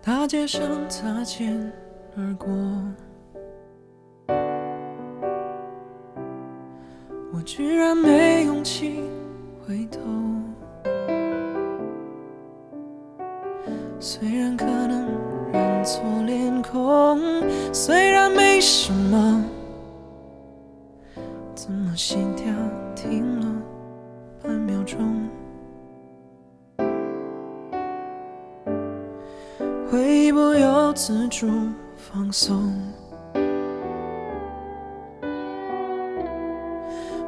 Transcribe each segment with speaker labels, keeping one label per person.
Speaker 1: 大街上擦肩而过，我居然没勇气回头。虽然可能认错脸孔，虽然没什么，怎么心跳停了半秒钟？回忆不由自主放松，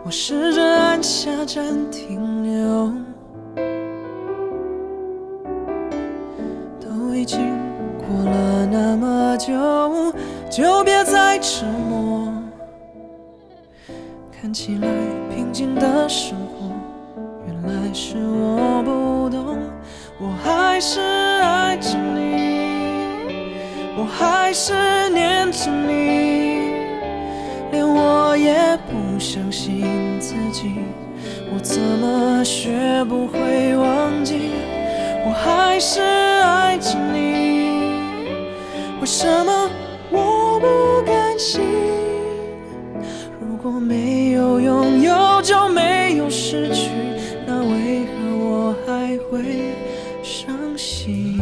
Speaker 1: 我试着按下暂停钮，都已经过了那么久，就别再沉默。看起来平静的生活，原来是我不懂。我还是爱着你，我还是念着你，连我也不相信自己，我怎么学不会忘记？我还是爱着你，为什么我不甘心？如果没有拥有就没有失去，那为何我还会伤心？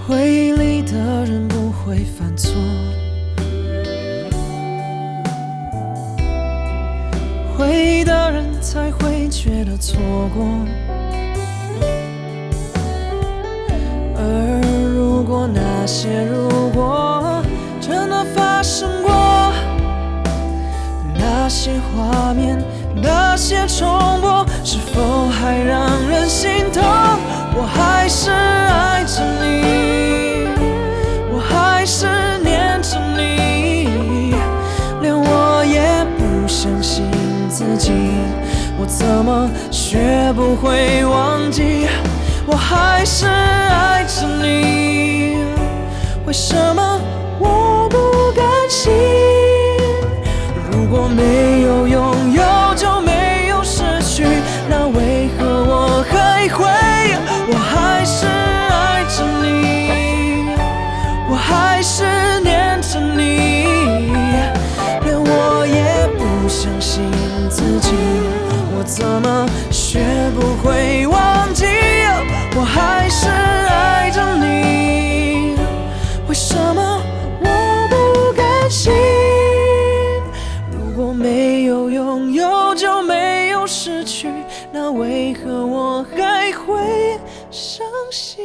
Speaker 1: 回忆里的人不会犯错，回忆的人才会觉得错过。而如果那些如果真的发生过，那些画面，那些重播，是否还让人心痛？我还是爱着你，我还是念着你，连我也不相信自己，我怎么学不会忘记？我还是爱着你，为什么我不甘心？如果没有拥有就没有失去，那为何我还会？我还是爱着你，我还是念着你，连我也不相信自己，我怎么学不会忘记？我还是爱着你，为什么我不甘心？如果没有拥有就没有失去，那为何我还会伤心？